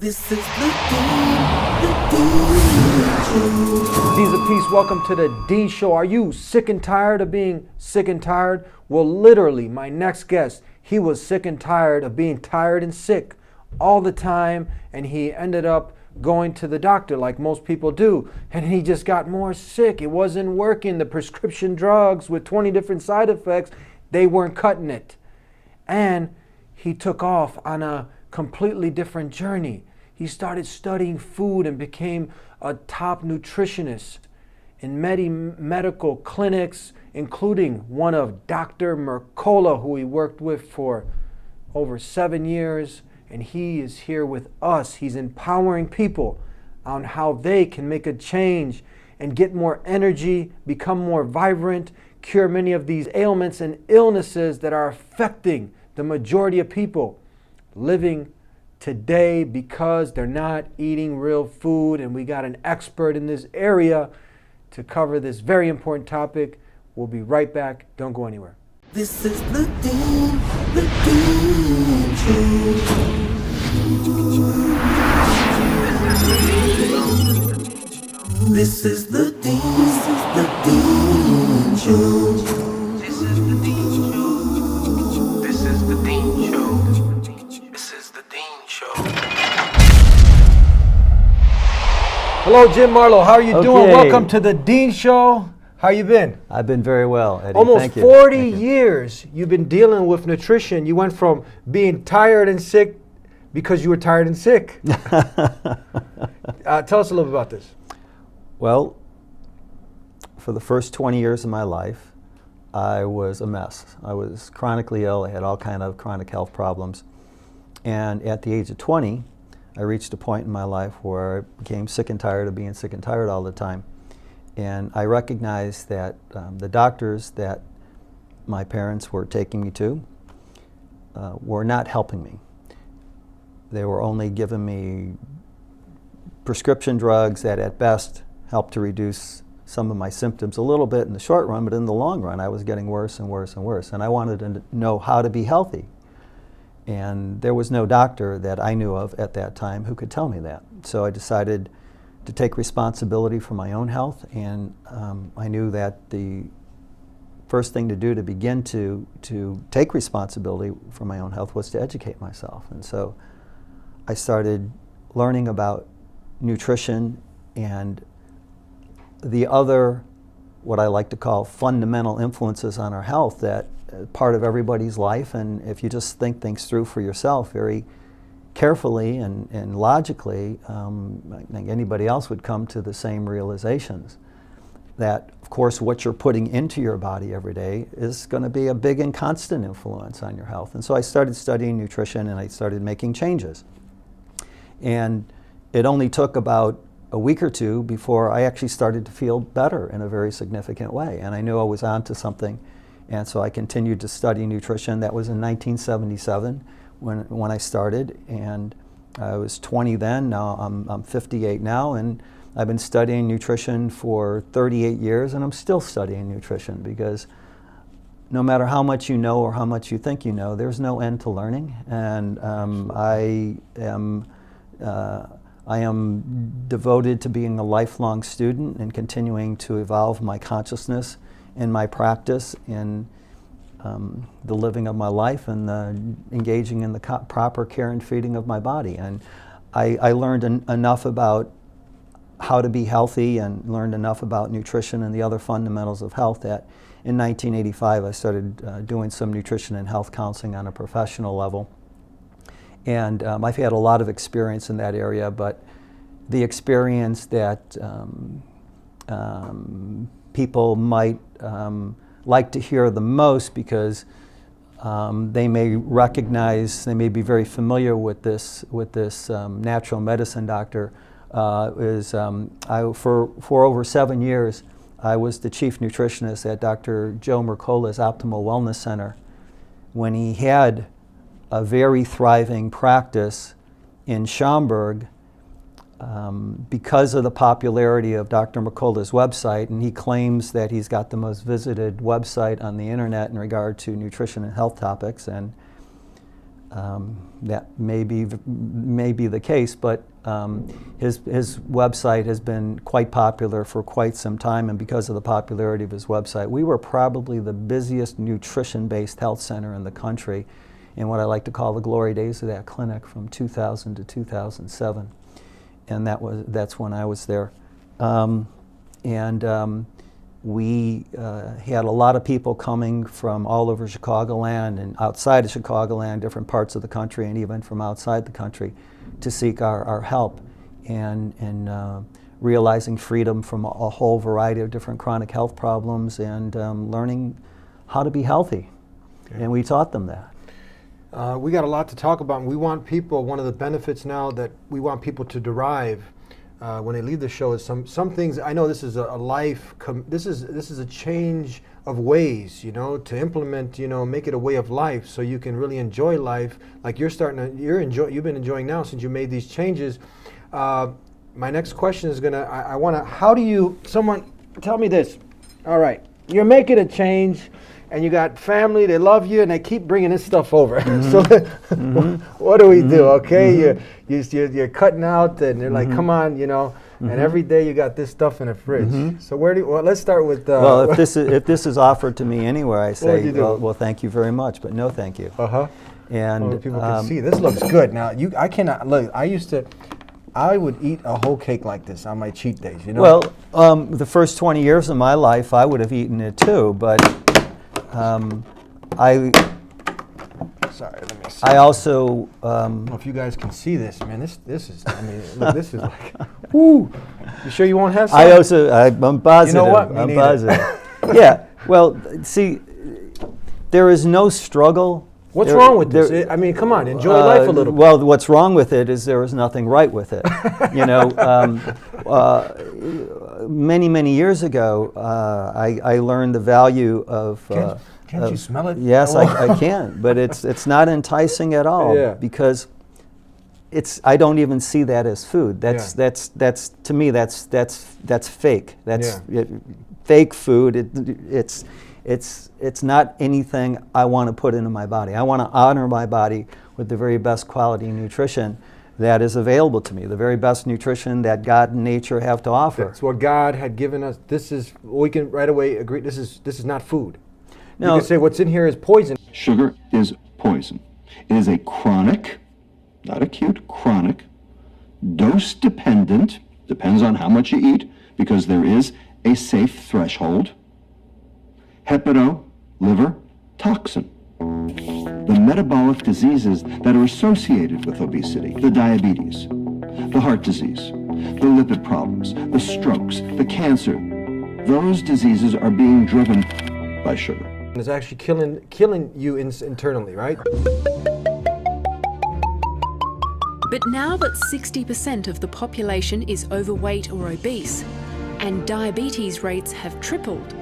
This is the Dean Show. Deans of Peace, welcome to the Dean Show. Are you sick and tired of being sick and tired? Well, literally, my next guest, he was sick and tired of being tired and sick all the time, and he ended up going to the doctor like most people do, and he just got more sick. It wasn't working. The prescription drugs with 20 different side effects, they weren't cutting it. And he took off on a completely different journey. He started studying food and became a top nutritionist in medical clinics, including one of Dr. Mercola, who he worked with for over 7 years. And he is here with us. He's empowering people on how they can make a change and get more energy, become more vibrant, cure many of these ailments and illnesses that are affecting the majority of people living today because they're not eating real food. And we got an expert in this area to cover this very important topic. We'll be right back. Don't go anywhere. This is the Dean Show. This is the Dean Show. This is the Dean Show. This is the Dean Show. This is the Dean Show. Hello, Jim Marlowe. How are you doing? Okay. Welcome to the Dean Show. How you been? I've been very well, Eddie. Almost Thank you. 40 Thank you. years you've been dealing with nutrition. You went from being tired and sick because you were tired and sick. Tell us a little bit about this. Well, for the first 20 years of my life, I was a mess. I was chronically ill. I had all kind of chronic health problems. And at the age of 20, I reached a point in my life where I became sick and tired of being sick and tired all the time. And I recognized that the doctors that my parents were taking me to were not helping me. They were only giving me prescription drugs that at best helped to reduce some of my symptoms a little bit in the short run, but in the long run I was getting worse and worse and worse. And I wanted to know how to be healthy. And there was no doctor that I knew of at that time who could tell me that. So I decided to take responsibility for my own health, and I knew that the first thing to do to begin to take responsibility for my own health was to educate myself. And so I started learning about nutrition and the other, what I like to call fundamental influences on our health that are part of everybody's life. And if you just think things through for yourself very carefully and logically, I think anybody else would come to the same realizations. That, of course, what you're putting into your body every day is going to be a big and constant influence on your health. And so I started studying nutrition and I started making changes. And it only took about a week or two before I actually started to feel better in a very significant way. And I knew I was onto something. And so I continued to study nutrition. That was in 1977 when I started. And I was 20 then. Now I'm 58 now. And I've been studying nutrition for 38 years. And I'm still studying nutrition because no matter how much you know or how much you think you know, there's no end to learning. And I am devoted to being a lifelong student and continuing to evolve my consciousness and my practice in the living of my life and engaging in the proper care and feeding of my body. And I learned enough about how to be healthy and learned enough about nutrition and the other fundamentals of health that in 1985 I started doing some nutrition and health counseling on a professional level. And I've had a lot of experience in that area, but the experience that people might like to hear the most because they may recognize, they may be very familiar with this natural medicine doctor, is for over 7 years I was the chief nutritionist at Dr. Joe Mercola's Optimal Wellness Center when he had a very thriving practice in Schaumburg because of the popularity of Dr. Mercola's website, and he claims that he's got the most visited website on the internet in regard to nutrition and health topics. And That may be the case, but his website has been quite popular for quite some time, and because of the popularity of his website, we were probably the busiest nutrition-based health center in the country in what I like to call the glory days of that clinic from 2000 to 2007, and that's when I was there. We had a lot of people coming from all over Chicagoland and outside of Chicagoland, different parts of the country, and even from outside the country to seek our help and realizing freedom from a whole variety of different chronic health problems and learning how to be healthy. Okay. And we taught them that. We got a lot to talk about. We want people, one of the benefits now that we want people to derive when they leave the show is some things. I know this is a life. This is a change of ways, you know, to implement, you know, make it a way of life, so you can really enjoy life. Like you've been enjoying now since you made these changes. My next question is someone tell me this. All right, you're making a change. And you got family, they love you, and they keep bringing this stuff over. Mm-hmm. So what do we do, okay? Mm-hmm. You're cutting out, and they're like, come on, you know, and every day you got this stuff in the fridge. Mm-hmm. So let's start with... well, if this is offered to me anywhere, I say, well, thank you very much, but no thank you. Uh-huh. And people can see, this looks good. Now, I cannot, look, I would eat a whole cake like this on my cheat days, you know? Well, the first 20 years of my life, I would have eaten it too, but... Sorry, let me see. I also... I don't know if you guys can see this, man. This is, I mean, look, this is like, whoo! You sure you won't have some? I'm positive. You know what? I'm positive. Yeah, well, see, there is no struggle. What's wrong with this? I mean, come on, enjoy life a little bit. Well, what's wrong with it is there is nothing right with it. You know, many years ago, I learned the value of... Can't you smell it? Yes, I can, but it's not enticing at all, because I don't even see that as food. That's to me that's fake. That's fake food. It's not anything I want to put into my body. I want to honor my body with the very best quality nutrition that is available to me, the very best nutrition that God and nature have to offer. That's what God had given us. We can right away agree, this is not food. No, you can say what's in here is poison. Sugar is poison. It is a chronic, not acute, chronic, dose-dependent, depends on how much you eat, because there is a safe threshold, liver toxin. The metabolic diseases that are associated with obesity, the diabetes, the heart disease, the lipid problems, the strokes, the cancer, those diseases are being driven by sugar. It's actually killing you internally, right? But now that 60% of the population is overweight or obese, and diabetes rates have tripled,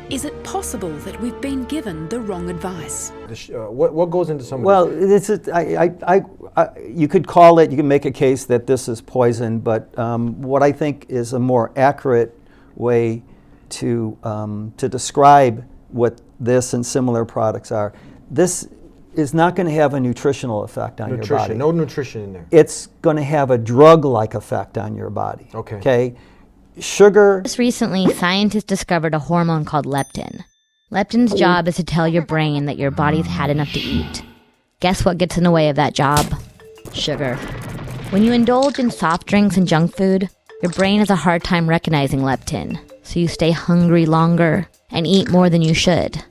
is it possible that we've been given the wrong advice? What goes into some of Well, this? you could call it, you can make a case that this is poison, but what I think is a more accurate way to describe what this and similar products are, this is not going to have a nutritional effect on your body. No nutrition in there. It's going to have a drug-like effect on your body. Okay? Sugar... Just recently, scientists discovered a hormone called leptin. Leptin's job is to tell your brain that your body's had enough to eat. Guess what gets in the way of that job? Sugar. When you indulge in soft drinks and junk food, your brain has a hard time recognizing leptin, so you stay hungry longer and eat more than you should.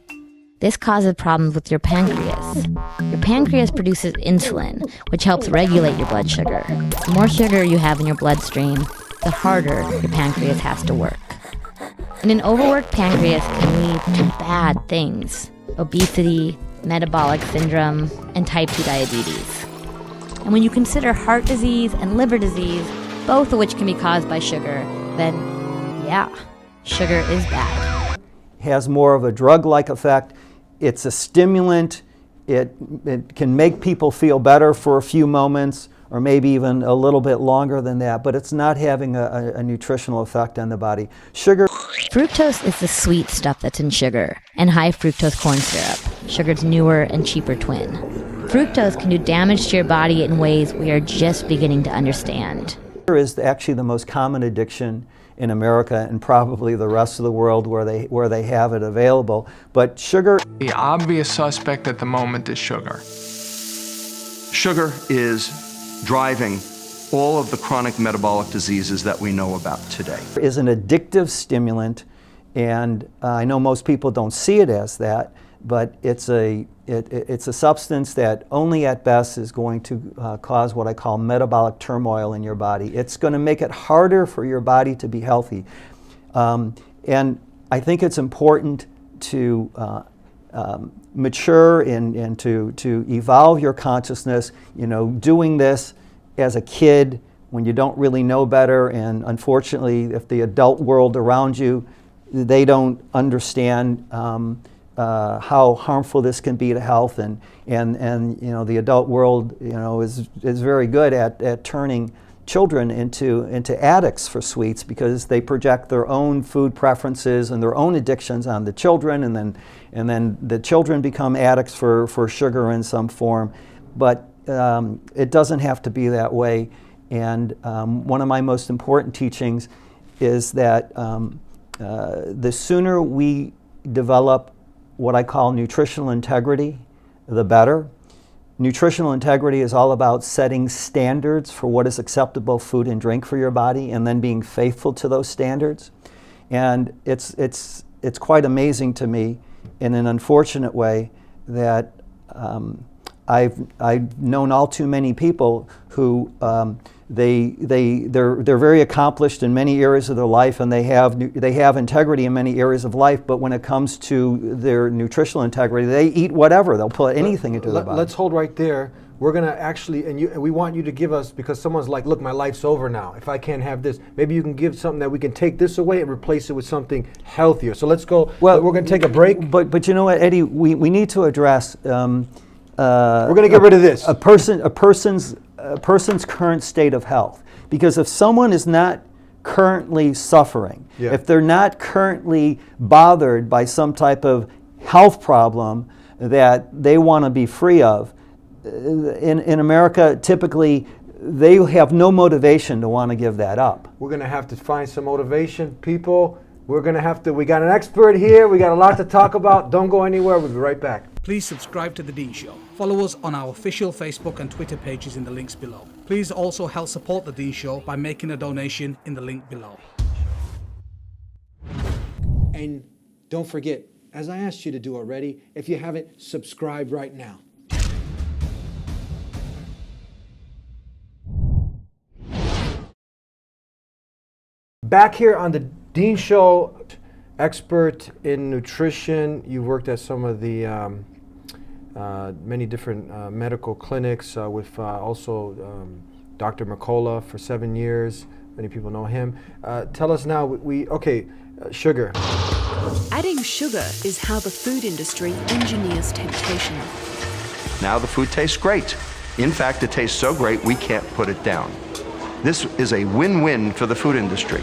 This causes problems with your pancreas. Your pancreas produces insulin, which helps regulate your blood sugar. The more sugar you have in your bloodstream, the harder your pancreas has to work. And an overworked pancreas can lead to bad things: obesity, metabolic syndrome, and type 2 diabetes. And when you consider heart disease and liver disease, both of which can be caused by sugar, then yeah, sugar is bad. Has more of a drug-like effect. It's a stimulant. It can make people feel better for a few moments, or maybe even a little bit longer than that, but it's not having a nutritional effect on the body. Sugar... Fructose is the sweet stuff that's in sugar, and high fructose corn syrup, sugar's newer and cheaper twin. Fructose can do damage to your body in ways we are just beginning to understand. Sugar is actually the most common addiction in America and probably the rest of the world where they have it available. But sugar... The obvious suspect at the moment is sugar. Sugar is driving all of the chronic metabolic diseases that we know about today. ...is an addictive stimulant, and I know most people don't see it as that, but it's a substance that only at best is going to cause what I call metabolic turmoil in your body. It's going to make it harder for your body to be healthy. And I think it's important to mature and to evolve your consciousness, doing this as a kid when you don't really know better, and unfortunately if the adult world around you, they don't understand how harmful this can be to health, and the adult world is very good at turning children into addicts for sweets, because they project their own food preferences and their own addictions on the children, and then the children become addicts for sugar in some form. But it doesn't have to be that way. And one of my most important teachings is that the sooner we develop what I call nutritional integrity, the better. Nutritional integrity is all about setting standards for what is acceptable food and drink for your body, and then being faithful to those standards. And it's quite amazing to me, in an unfortunate way, that I've known all too many people who they're very accomplished in many areas of their life, and they have integrity in many areas of life, but when it comes to their nutritional integrity, they eat whatever. They'll put anything into their body. Let's hold right there. We're going to actually, and we want you to give us, because someone's like, look, my life's over now. If I can't have this, maybe you can give something that we can take this away and replace it with something healthier. So let's go. Well, we're going to take a break. But you know what, Eddie, we need to address... we're going to get rid of this. A person's current state of health. Because if someone is not currently suffering, if they're not currently bothered by some type of health problem that they want to be free of, in America, typically, they have no motivation to want to give that up. We're going to have to find some motivation, people. We got an expert here. We got a lot to talk about. Don't go anywhere. We'll be right back. Please subscribe to The Dean Show. Follow us on our official Facebook and Twitter pages in the links below. Please also help support The Dean Show by making a donation in the link below. And don't forget, as I asked you to do already, if you haven't, subscribe right now. Back here on The Dean Show, expert in nutrition. You worked at some of the many different medical clinics with also Dr.Mercola for 7 years. Many people know him. Tell us now, sugar. Adding sugar is how the food industry engineers temptation. Now the food tastes great. In fact, it tastes so great we can't put it down. This is a win-win for the food industry.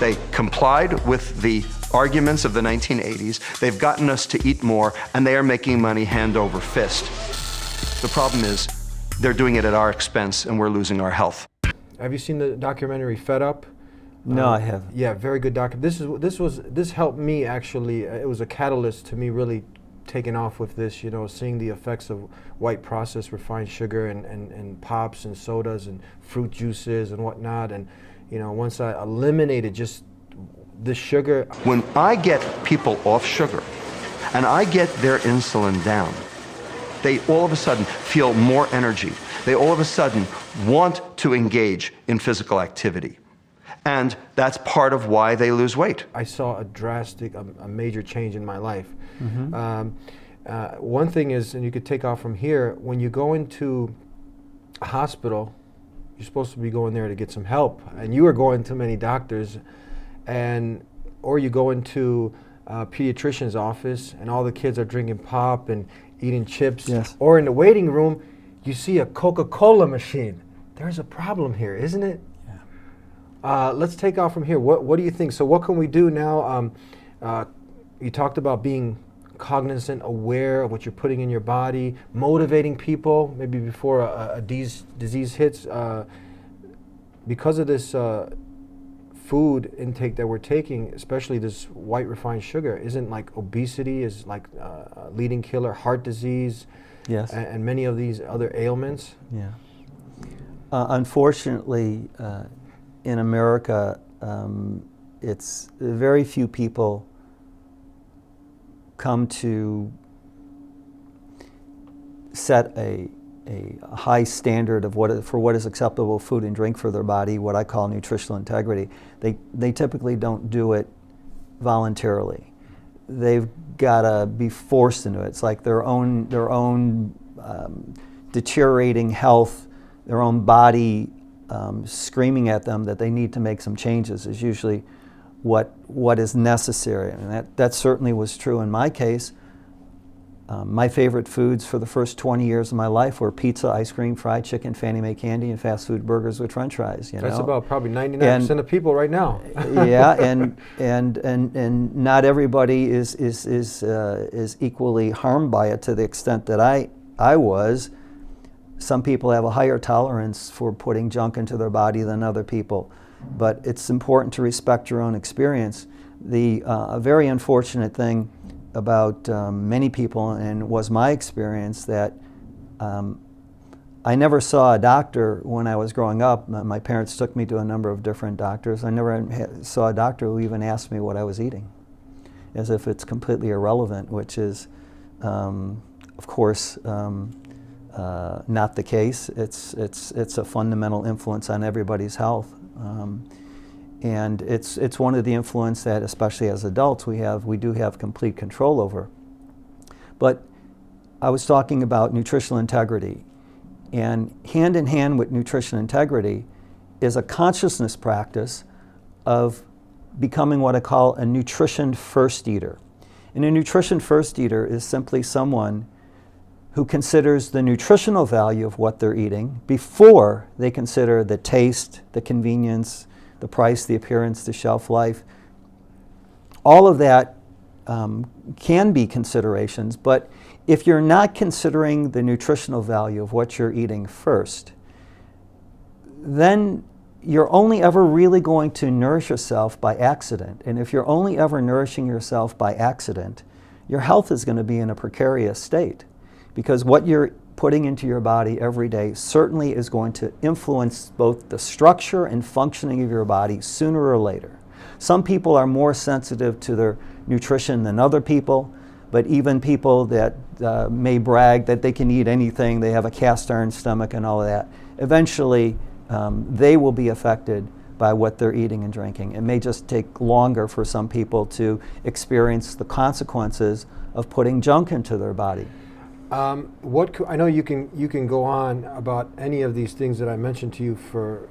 They complied with the arguments of the 1980s. They've gotten us to eat more, and they are making money hand over fist. The problem is they're doing it at our expense, and we're losing our health. Have you seen the documentary Fed Up? No, I haven't. Yeah, very good documentary. This helped me actually. It was a catalyst to me really taking off with this. Seeing the effects of white processed refined sugar and pops and sodas and fruit juices and whatnot. And once I eliminated just the sugar. When I get people off sugar and I get their insulin down, they all of a sudden feel more energy. They all of a sudden want to engage in physical activity. And that's part of why they lose weight. I saw a major change in my life. Mm-hmm. One thing is, and you could take off from here, when you go into a hospital, you're supposed to be going there to get some help, and you are going to many doctors, or you go into a pediatrician's office, and all the kids are drinking pop and eating chips. Yes. Or in the waiting room, you see a Coca-Cola machine. There's a problem here, isn't it? Yeah. Let's take off from here. What do you think? So what can we do now? You talked about being cognizant, aware of what you're putting in your body, motivating people maybe before a disease hits. Because of this food intake that we're taking, especially this white refined sugar, isn't like obesity is like a leading killer, heart disease, Yes. and many of these other ailments? Yeah. Unfortunately, in America, it's very few people come to set a high standard of what is acceptable food and drink for their body, what I call nutritional integrity. They typically don't do it voluntarily. They've got to be forced into it. It's like their own deteriorating health, their own body screaming at them that they need to make some changes is usually what is necessary. And that certainly was true in my case. My favorite foods for the first 20 years of my life were pizza, ice cream, fried chicken, Fannie Mae candy, and fast food burgers with French fries. That's about probably 99% of people right now. Yeah, and not everybody is equally harmed by it to the extent that I was. Some people have a higher tolerance for putting junk into their body than other people, but it's important to respect your own experience. A very unfortunate thing about many people, and was my experience, that I never saw a doctor when I was growing up. My parents took me to a number of different doctors. I never saw a doctor who even asked me what I was eating, as if it's completely irrelevant, which is, of course, not the case. It's a fundamental influence on everybody's health. And it's one of the influence that, especially as adults, we do have complete control over. But I was talking about nutritional integrity, and hand in hand with nutritional integrity is a consciousness practice of becoming what I call a nutrition first eater. And a nutrition first eater is simply someone who considers the nutritional value of what they're eating before they consider the taste, the convenience, the price, the appearance, the shelf life. All of that can be considerations, but if you're not considering the nutritional value of what you're eating first, then you're only ever really going to nourish yourself by accident. And if you're only ever nourishing yourself by accident, your health is going to be in a precarious state, because what you're putting into your body every day certainly is going to influence both the structure and functioning of your body sooner or later. Some people are more sensitive to their nutrition than other people, but even people that may brag that they can eat anything, they have a cast iron stomach and all of that, eventually they will be affected by what they're eating and drinking. It may just take longer for some people to experience the consequences of putting junk into their body. I know you can go on about any of these things that I mentioned to you for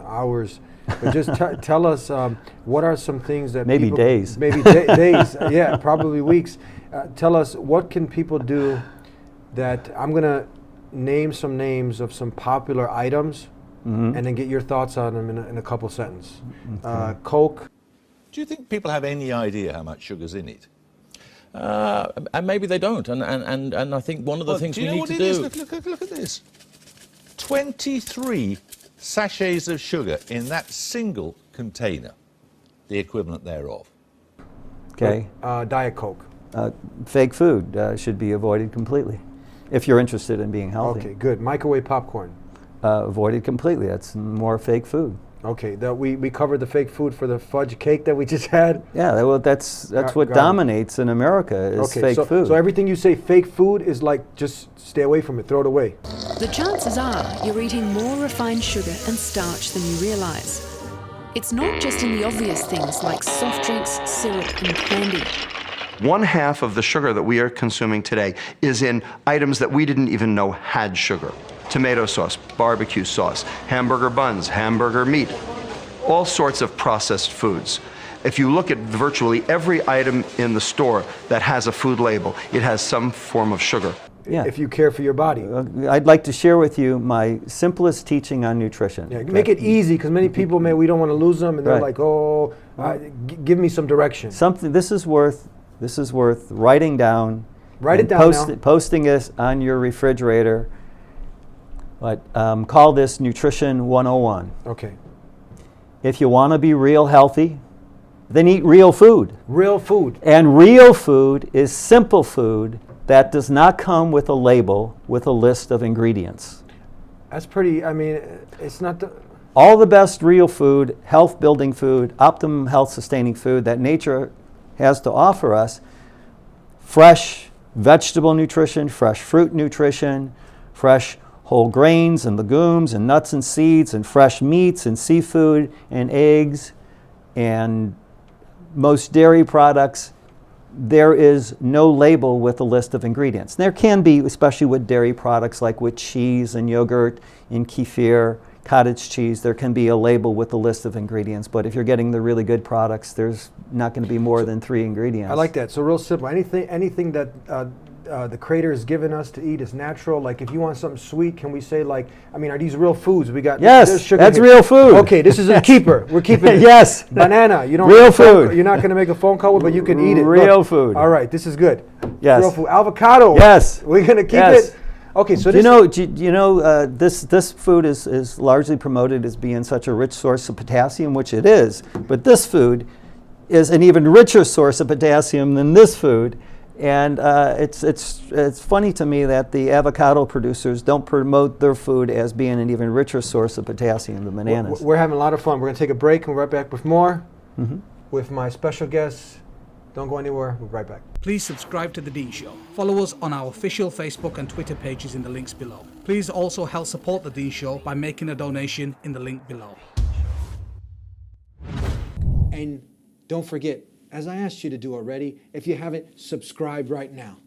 hours, but just tell us what are some things that maybe people, days, days, yeah, probably weeks. Tell us, what can people do that I'm gonna name some names of some popular items, and then get your thoughts on them in a couple sentences. Okay. Coke. Do you think people have any idea how much sugar's in it? And maybe they don't, and I think one of the things we need to do... Look at this. 23 sachets of sugar in that single container, the equivalent thereof. Okay. Diet Coke. Fake food should be avoided completely, if you're interested in being healthy. Okay, good. Microwave popcorn. Avoided completely. That's more fake food. Okay, we covered the fake food for the fudge cake that we just had. Yeah, well, that's what dominates in America is fake food. So everything you say fake food is like, just stay away from it, throw it away. The chances are you're eating more refined sugar and starch than you realize. It's not just in the obvious things like soft drinks, syrup, and candy. 1/2 of the sugar that we are consuming today is in items that we didn't even know had sugar. Tomato sauce, barbecue sauce, hamburger buns, hamburger meat, all sorts of processed foods. If you look at virtually every item in the store that has a food label, it has some form of sugar. Yeah. If you care for your body. I'd like to share with you my simplest teaching on nutrition. Yeah, make it easy, because many people, we don't want to lose them, and they're like, give me some direction. This is worth This is worth writing down. Write it and down now. Posting this on your refrigerator. But call this Nutrition 101. Okay. If you want to be real healthy, then eat real food. Real food. And real food is simple food that does not come with a label with a list of ingredients. That's pretty, I mean, it's not the... All the best real food, health-building food, optimum health-sustaining food that nature has to offer us, fresh vegetable nutrition, fresh fruit nutrition, fresh whole grains and legumes and nuts and seeds and fresh meats and seafood and eggs and most dairy products, there is no label with a list of ingredients. There can be, especially with dairy products like with cheese and yogurt and kefir, cottage cheese, there can be a label with a list of ingredients, but if you're getting the really good products, there's not going to be more than 3 ingredients. I like that. So real simple. Anything that the Creator has given us to eat is natural. Like if you want something sweet, can we say like, I mean, are these real foods? We got yes, sugar that's here. real food. Okay, this is a keeper. We're keeping it. Yes. Banana. You don't real food. You're not going to make a phone call with, but you can eat it. Real Look. food. All right, this is good. Yes. Real food. Avocado. Yes. We're going to keep yes. it. Okay, so this food is largely promoted as being such a rich source of potassium, which it is. But this food is an even richer source of potassium than this food. And it's funny to me that the avocado producers don't promote their food as being an even richer source of potassium than bananas. We're having a lot of fun. We're going to take a break and we're right back with more with my special guests. Don't go anywhere. We'll be right back. Please subscribe to The Dean Show. Follow us on our official Facebook and Twitter pages in the links below. Please also help support The Dean Show by making a donation in the link below. And don't forget, as I asked you to do already, if you haven't, subscribe right now.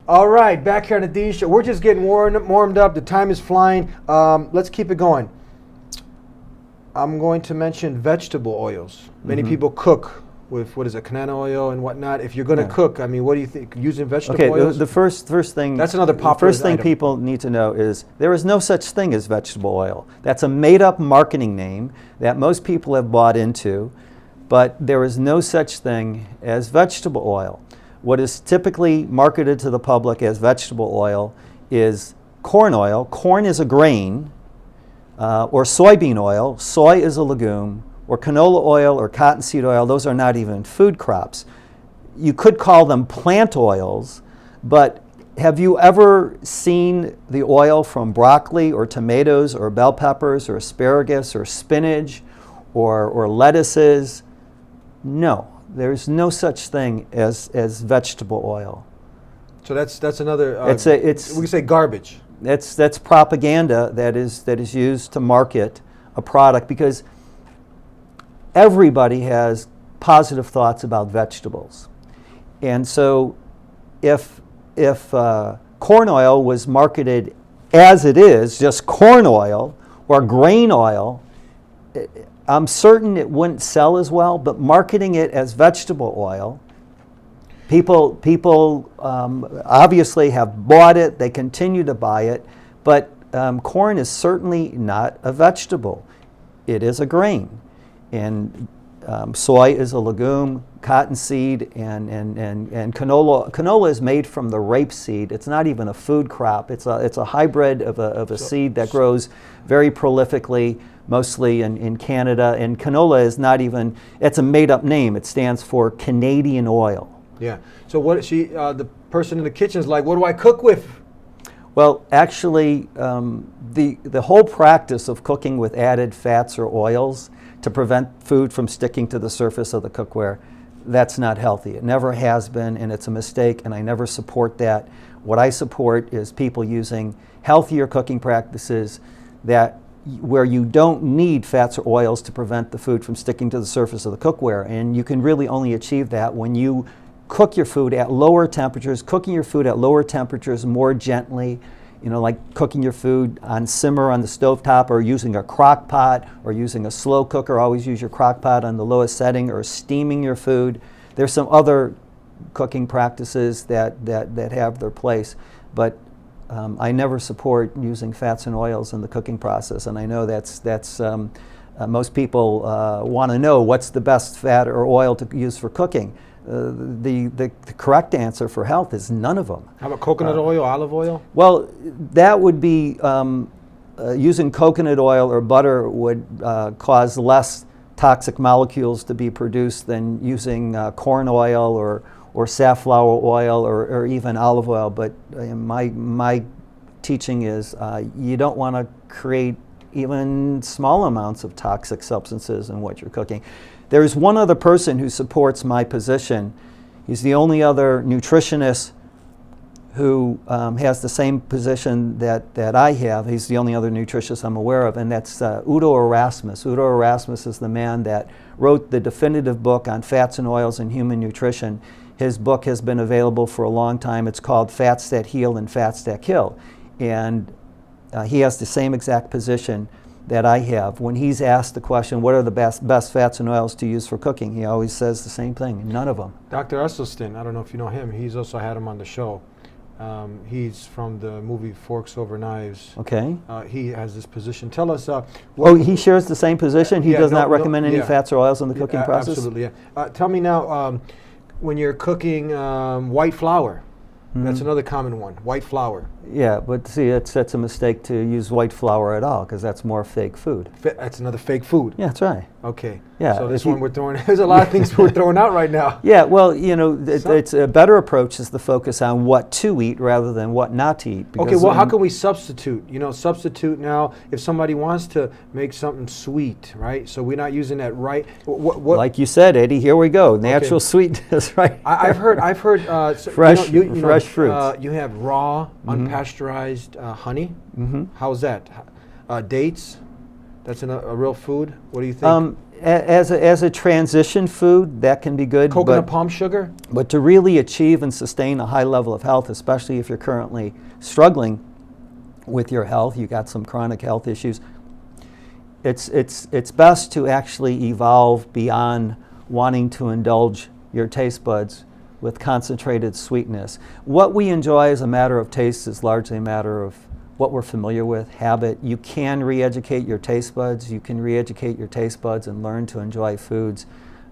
All right, back here on The Dean Show. We're just getting warmed up. The time is flying. Let's keep it going. I'm going to mention vegetable oils. Many people cook with, what is it, canola oil and whatnot. If you're going to cook, I mean, what do you think? Using vegetable oils? The first thing. That's another popular The first thing people need to know is there is no such thing as vegetable oil. That's a made-up marketing name that most people have bought into, but there is no such thing as vegetable oil. What is typically marketed to the public as vegetable oil is corn oil. Corn is a grain, or soybean oil. Soy is a legume, or canola oil or cottonseed oil. Those are not even food crops. You could call them plant oils, but have you ever seen the oil from broccoli or tomatoes or bell peppers or asparagus or spinach or lettuces? No. There's no such thing as vegetable oil. So that's another. We can say garbage. That's propaganda that is used to market a product because everybody has positive thoughts about vegetables, and so if corn oil was marketed as it is, just corn oil or grain oil, I'm certain it wouldn't sell as well, but marketing it as vegetable oil, people obviously have bought it, they continue to buy it, but corn is certainly not a vegetable. It is a grain. And soy is a legume, cottonseed, and canola. Canola is made from the rapeseed. It's not even a food crop. It's a hybrid of a seed that grows very prolifically, mostly in Canada. And canola is not even, it's a made-up name. It stands for Canadian oil. Yeah. So the person in the kitchen is like, what do I cook with? Well, actually, the whole practice of cooking with added fats or oils to prevent food from sticking to the surface of the cookware, that's not healthy. It never has been, and it's a mistake, and I never support that. What I support is people using healthier cooking practices where you don't need fats or oils to prevent the food from sticking to the surface of the cookware, and you can really only achieve that when you cook your food at lower temperatures. Cooking your food at lower temperatures more gently, like cooking your food on simmer on the stovetop, or using a crock pot, or using a slow cooker. Always use your crock pot on the lowest setting, or steaming your food. There's some other cooking practices that have their place, but I never support using fats and oils in the cooking process, and I know that's most people want to know what's the best fat or oil to use for cooking. The correct answer for health is none of them. How about coconut oil, olive oil? Well, that would be using coconut oil or butter would cause less toxic molecules to be produced than using corn oil or safflower oil or even olive oil. But my teaching is you don't want to create even small amounts of toxic substances in what you're cooking. There's one other person who supports my position. He's the only other nutritionist who has the same position that I have. He's the only other nutritionist I'm aware of, and that's Udo Erasmus. Udo Erasmus is the man that wrote the definitive book on fats and oils and human nutrition. His book has been available for a long time. It's called Fats That Heal and Fats That Kill. And he has the same exact position that I have. When he's asked the question, what are the best fats and oils to use for cooking, he always says the same thing, none of them. Dr. Esselstyn, I don't know if you know him, he's also had him on the show. He's from the movie Forks Over Knives. Okay. He has this position. Tell us. He shares the same position? He does not recommend any fats or oils in the cooking process? Absolutely, yeah. Tell me now, when you're cooking white flour, that's another common one, white flour. Yeah, but see, that's a mistake to use white flour at all, because that's more fake food. That's another fake food? Yeah, that's right. Okay. Yeah. So this one we're throwing, there's a lot of things we're throwing out right now. Yeah, well, you know, it's a better approach is to focus on what to eat rather than what not to eat. Okay, well, how can we substitute? You know, substitute now, if somebody wants to make something sweet, right? So we're not using that right. What like you said, Eddie, here we go. Natural sweetness, right? I've heard fresh fruits. You have raw, unpasteurized honey. How's that? Dates. That's a real food. What do you think? As a transition food, that can be good. Coconut palm sugar? But to really achieve and sustain a high level of health, especially if you're currently struggling with your health, you got some chronic health issues, it's best to actually evolve beyond wanting to indulge your taste buds with concentrated sweetness. What we enjoy as a matter of taste is largely a matter of what we're familiar with, habit. You can re-educate your taste buds. You can re-educate your taste buds and learn to enjoy foods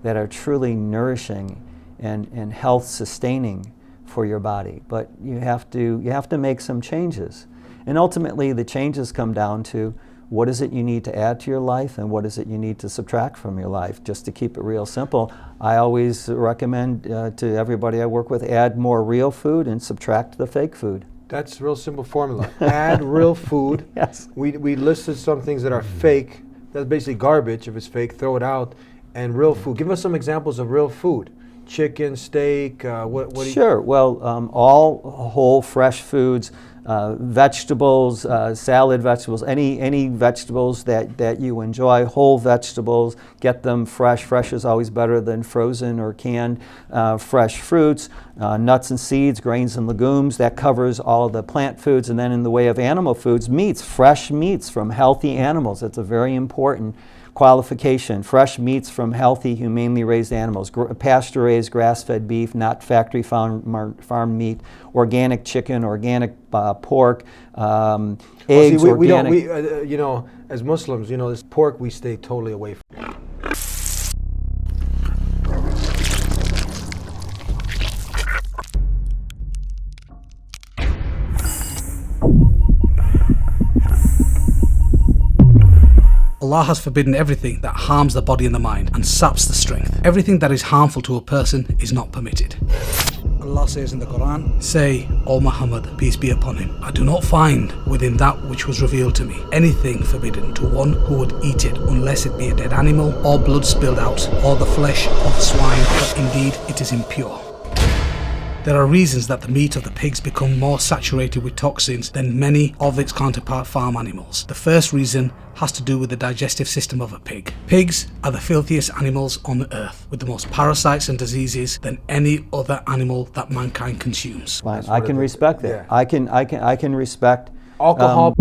that are truly nourishing and health sustaining for your body. But you have to make some changes. And ultimately the changes come down to what is it you need to add to your life and what is it you need to subtract from your life. Just to keep it real simple, I always recommend to everybody I work with, add more real food and subtract the fake food. That's a real simple formula. Add real food. Yes. We listed some things that are fake. That's basically garbage. If it's fake, throw it out. And real food. Give us some examples of real food. Chicken, steak, what do you... Sure. Well, all whole, fresh foods, vegetables, salad vegetables, any vegetables that you enjoy, whole vegetables, get them fresh. Fresh is always better than frozen or canned. Fresh fruits, nuts and seeds, grains and legumes, that covers all the plant foods. And then in the way of animal foods, meats, fresh meats from healthy animals. That's a very important qualification. Fresh meats from healthy, humanely raised animals. Pasture-raised, grass-fed beef, not factory farm meat. Organic chicken, organic pork, eggs, organic. You know, as Muslims, you know, this pork we stay totally away from. Allah has forbidden everything that harms the body and the mind and saps the strength. Everything that is harmful to a person is not permitted. Allah says in the Quran, "Say, O Muhammad, peace be upon him, I do not find within that which was revealed to me anything forbidden to one who would eat it, unless it be a dead animal, or blood spilled out, or the flesh of swine, but indeed it is impure." There are reasons that the meat of the pigs become more saturated with toxins than many of its counterpart farm animals. The first reason has to do with the digestive system of a pig. Pigs are the filthiest animals on the earth, with the most parasites and diseases than any other animal that mankind consumes. Fine. I can respect that. Yeah. I can respect alcohol.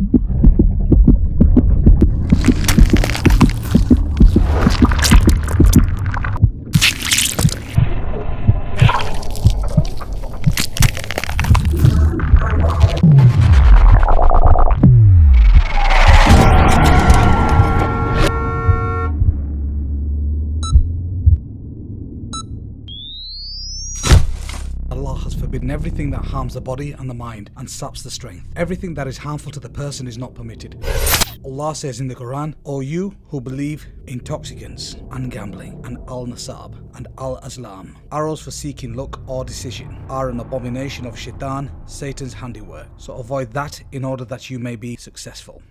everything that harms the body and the mind and saps the strength. Everything that is harmful to the person is not permitted. Allah says in the Quran, O you who believe, intoxicants and gambling and al-nasab and al-azlam, arrows for seeking luck or decision, are an abomination of shaitan, Satan's handiwork. So avoid that in order that you may be successful.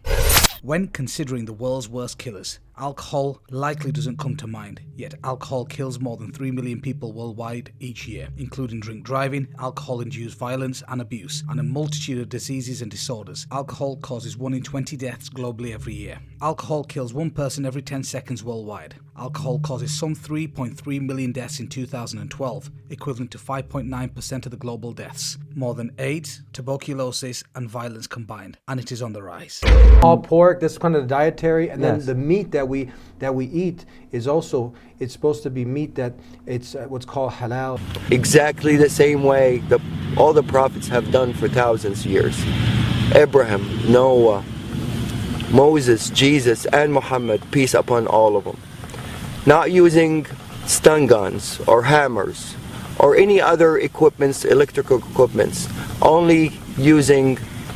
When considering the world's worst killers, alcohol likely doesn't come to mind, yet alcohol kills more than 3 million people worldwide each year, including drink driving, alcohol-induced violence and abuse, and a multitude of diseases and disorders. Alcohol causes 1 in 20 deaths globally every year. Alcohol kills 1 person every 10 seconds worldwide. Alcohol causes some 3.3 million deaths in 2012, equivalent to 5.9% of the global deaths. More than AIDS, tuberculosis, and violence combined, and it is on the rise. All pork, that's kind of the dietary, and Yes. then the meat that we eat is also, it's supposed to be meat that it's what's called halal. Exactly the same way all the prophets have done for thousands of years. Abraham, Noah, Moses, Jesus, and Muhammad, peace upon all of them. Not using stun guns or hammers or any other equipments, electrical equipments,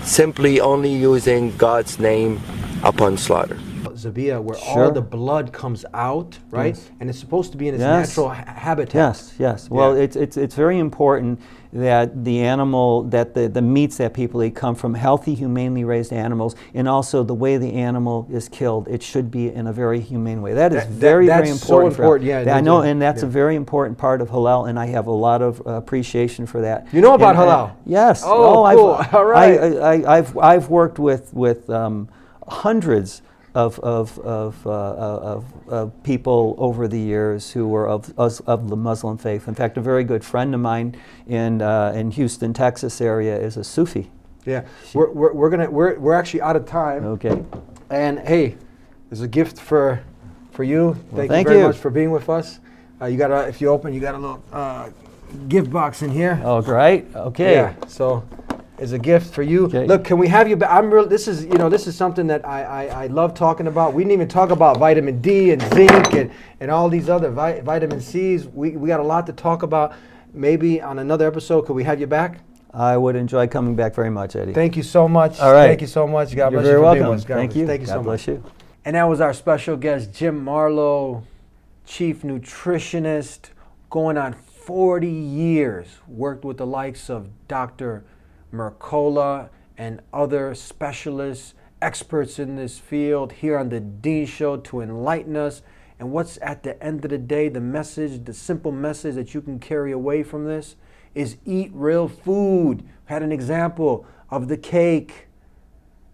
simply only using God's name upon slaughter. Zabia, where Sure. all the blood comes out, right? Yes. And it's supposed to be in its Yes. natural habitat. Yes. Well, Yeah. it's very important that the animal, that the meats that people eat come from healthy, humanely raised animals, and also the way the animal is killed. It should be in a very humane way. That is very important. So important, I know, and that's a very important part of halal, and I have a lot of appreciation for that. You know about And halal? Yes. Oh, cool. All right. I've worked with hundreds of people over the years who were of the Muslim faith. In fact, a very good friend of mine in Houston, Texas area is a Sufi. Yeah, we're actually out of time. Okay. And hey, there's a gift for you. Well, Thank you very much for being with us. You got if you open, you got a little gift box in here. Oh, great. Okay. Yeah. So. Is a gift for you. Okay. Look, can we have you back? This is something that I love talking about. We didn't even talk about vitamin D and zinc and all these other vitamin C's. We got a lot to talk about. Maybe on another episode, could we have you back? I would enjoy coming back very much, Eddie. Thank you so much. All right. Thank you so much. God You're bless very you for being welcome. with us. Thank you. Thank you God so bless much. you. And that was our special guest, Jim Marlowe, chief nutritionist, going on 40 years, worked with the likes of Dr.Mercola and other specialists, experts in this field here on the Dean Show to enlighten us. And what's at the end of the day, the message, the simple message that you can carry away from this is eat real food. Had an example of the cake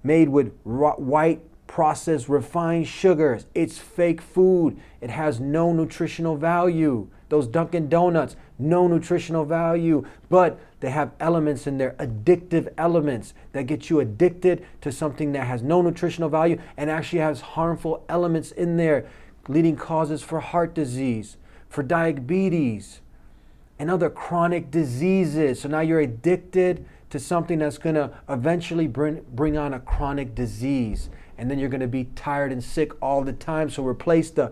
made with white processed refined sugars. It's fake food. It has no nutritional value. Those Dunkin' Donuts, no nutritional value, but they have elements in there, addictive elements that get you addicted to something that has no nutritional value and actually has harmful elements in there, leading causes for heart disease, for diabetes, and other chronic diseases. So now you're addicted to something that's going to eventually bring on a chronic disease. And then you're going to be tired and sick all the time. So replace the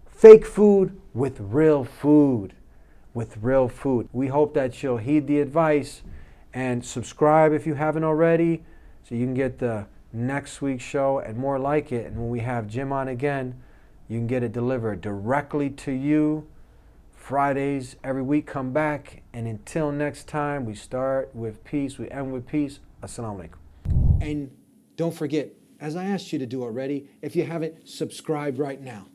fake food with real food. We hope that you'll heed the advice and subscribe if you haven't already, so you can get the next week's show and more like it. And when we have Jim on again, you can get it delivered directly to you. Fridays every week, come back. And until next time, we start with peace, we end with peace. Assalamu alaikum. And don't forget, as I asked you to do already, if you haven't, subscribe right now.